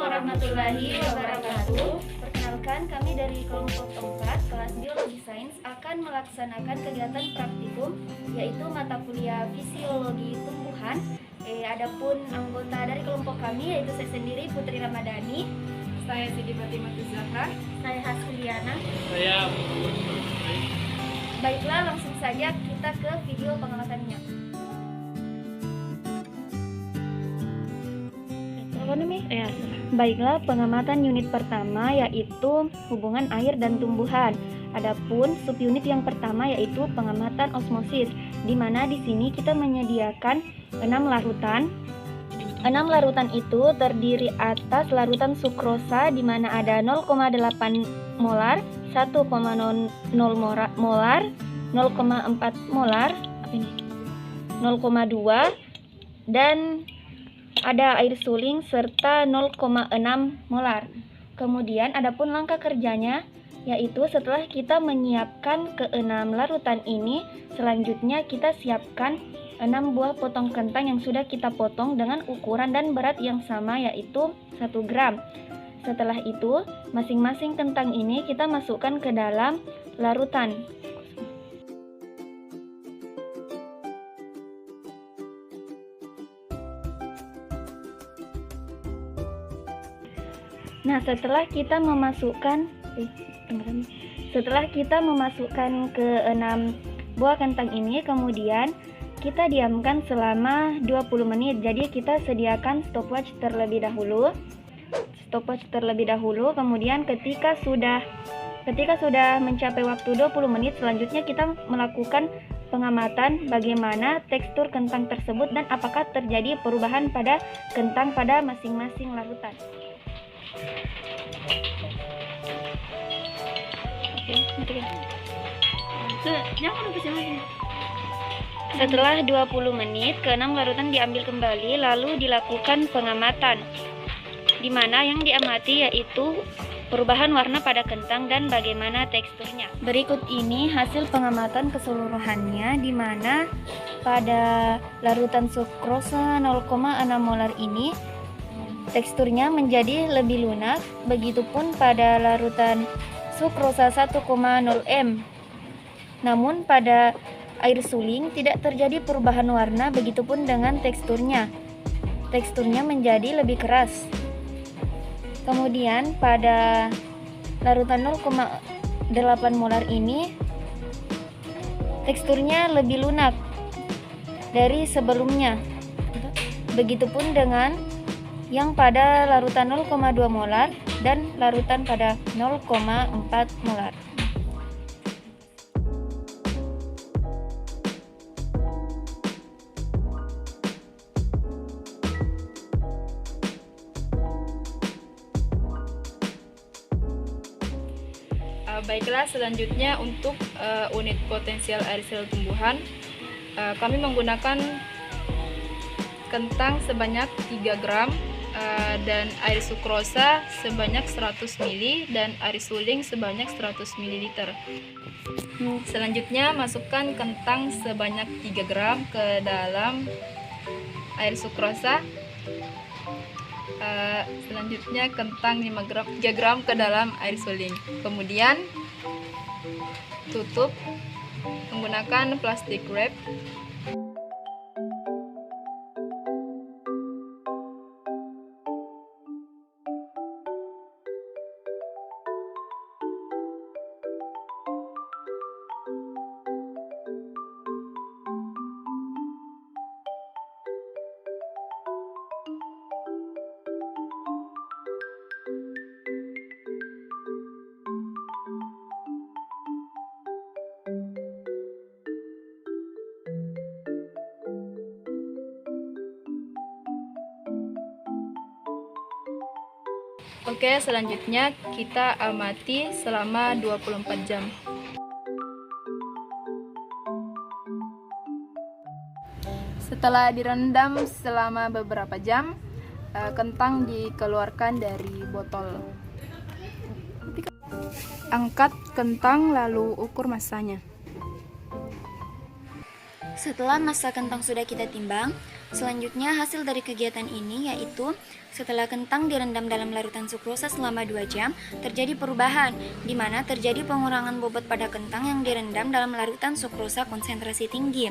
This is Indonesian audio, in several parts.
warahmatullahi wabarakatuh. Perkenalkan, kami dari kelompok 4 kelas Biologi Sains akan melaksanakan kegiatan praktikum yaitu mata kuliah Fisiologi Tumbuhan. Adapun anggota dari kelompok kami yaitu saya sendiri Putri Ramadhani, saya Siti Fatimah Zahra, saya Hasliana. Saya Baiklah, langsung saja kita ke video pengamatannya. Baiklah, pengamatan unit pertama yaitu hubungan air dan tumbuhan. Adapun subunit yang pertama yaitu pengamatan osmosis, di mana di sini kita menyediakan 6 larutan. 6 larutan itu terdiri atas larutan sukrosa di mana ada 0,8 molar, 1,00 molar, 0,4 molar, 0,2 dan ada air suling serta 0,6 molar. Kemudian adapun langkah kerjanya yaitu setelah kita menyiapkan ke-6 larutan ini, selanjutnya kita siapkan 6 buah potong kentang yang sudah kita potong dengan ukuran dan berat yang sama yaitu 1 gram. Setelah itu, masing-masing kentang ini kita masukkan ke dalam larutan. Nah, setelah kita memasukkan ke 6 buah kentang ini, kemudian kita diamkan selama 20 menit. Jadi kita sediakan stopwatch terlebih dahulu. Kemudian ketika sudah mencapai waktu 20 menit, selanjutnya kita melakukan pengamatan bagaimana tekstur kentang tersebut dan apakah terjadi perubahan pada kentang pada masing-masing larutan. Setelah 20 menit, ke-6 larutan diambil kembali lalu dilakukan pengamatan, di mana yang diamati yaitu perubahan warna pada kentang dan bagaimana teksturnya. Berikut ini hasil pengamatan keseluruhannya, di mana pada larutan sukrosa 0,6 molar ini teksturnya menjadi lebih lunak, begitupun pada larutan sukrosa 1,0 m. Namun pada air suling tidak terjadi perubahan warna, begitupun dengan teksturnya. Teksturnya menjadi lebih keras. Kemudian pada larutan 0,8 molar ini teksturnya lebih lunak dari sebelumnya. Begitupun dengan yang pada larutan 0,2 molar dan larutan pada 0,4 molar. Baiklah, selanjutnya untuk unit potensial air sel tumbuhan, kami menggunakan kentang sebanyak 3 gram dan air sukrosa sebanyak 100 ml dan air suling sebanyak 100 ml. Selanjutnya masukkan kentang sebanyak 3 gram ke dalam air sukrosa. Selanjutnya kentang 3 gram ke dalam air suling. Kemudian tutup menggunakan plastik wrap. Oke, selanjutnya kita amati selama 24 jam. Setelah direndam selama beberapa jam, kentang dikeluarkan dari botol. Angkat kentang lalu ukur masanya. Setelah masa kentang sudah kita timbang, selanjutnya hasil dari kegiatan ini yaitu setelah kentang direndam dalam larutan sukrosa selama 2 jam, terjadi perubahan, di mana terjadi pengurangan bobot pada kentang yang direndam dalam larutan sukrosa konsentrasi tinggi.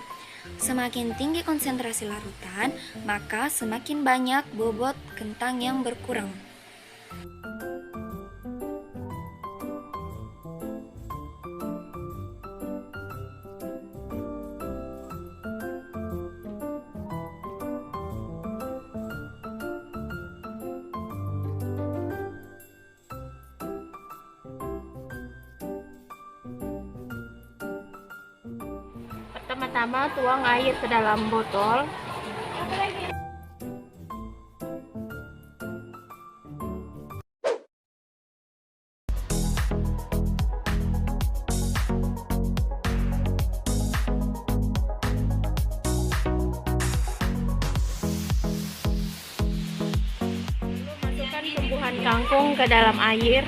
Semakin tinggi konsentrasi larutan, maka semakin banyak bobot kentang yang berkurang. Pertama-tama tuang air ke dalam botol. Lalu masukkan tumbuhan kangkung ke dalam air.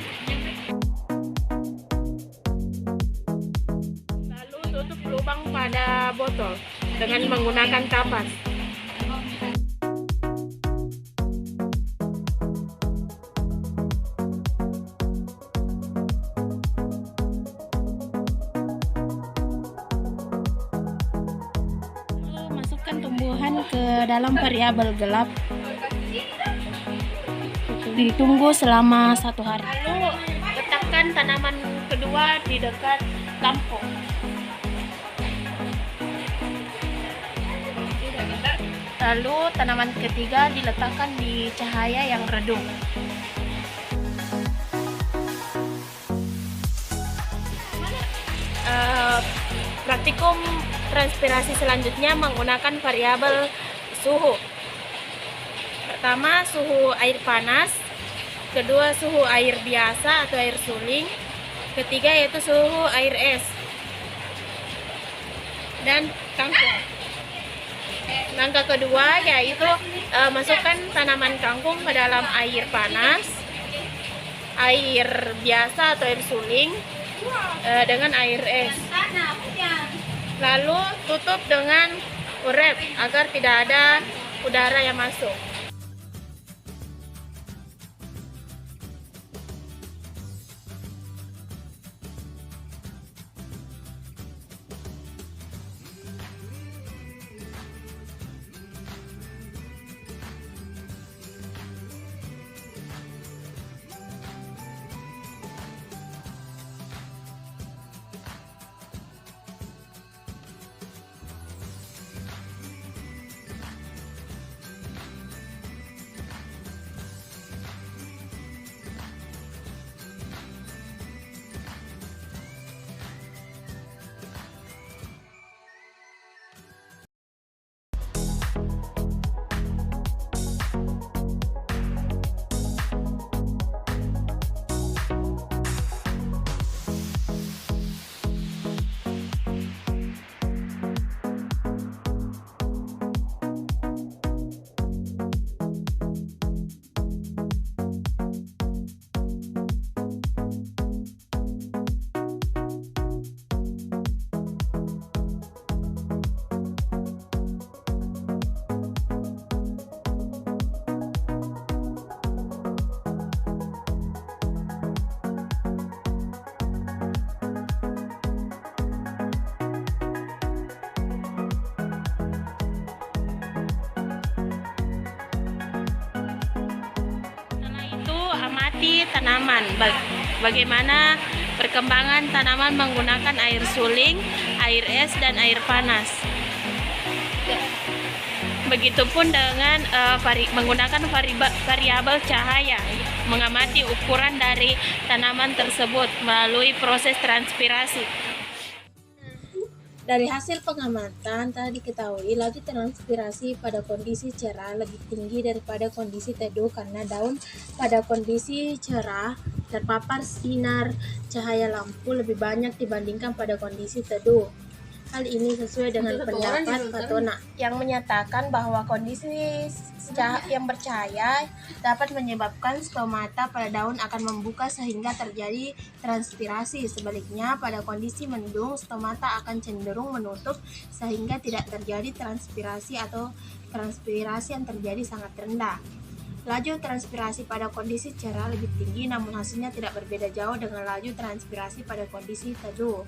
Tutup lubang pada botol dengan menggunakan kapas. Lalu masukkan tumbuhan ke dalam variabel gelap. Ditunggu selama 1 hari. Lalu letakkan tanaman kedua di dekat lampu. Lalu tanaman ketiga diletakkan di cahaya yang redup. Praktikum transpirasi selanjutnya menggunakan variabel suhu. Pertama, suhu air panas. Kedua, suhu air biasa atau air suling. Ketiga yaitu suhu air es. Dan kangkung. Langkah kedua yaitu masukkan tanaman kangkung ke dalam air panas, air biasa atau air suling, dengan air es. Lalu tutup dengan urep agar tidak ada udara yang masuk. Tanaman, bagaimana perkembangan tanaman menggunakan air suling, air es, dan air panas. Begitupun dengan menggunakan variabel cahaya, mengamati ukuran dari tanaman tersebut melalui proses transpirasi. Dari hasil pengamatan telah diketahui laju transpirasi pada kondisi cerah lebih tinggi daripada kondisi teduh karena daun pada kondisi cerah terpapar sinar cahaya lampu lebih banyak dibandingkan pada kondisi teduh. Hal ini sesuai dengan pendapat Fatona yang menyatakan bahwa kondisi yang bercahaya dapat menyebabkan stomata pada daun akan membuka sehingga terjadi transpirasi. Sebaliknya, pada kondisi mendung, stomata akan cenderung menutup sehingga tidak terjadi transpirasi atau transpirasi yang terjadi sangat rendah. Laju transpirasi pada kondisi cerah lebih tinggi, namun hasilnya tidak berbeda jauh dengan laju transpirasi pada kondisi teduh.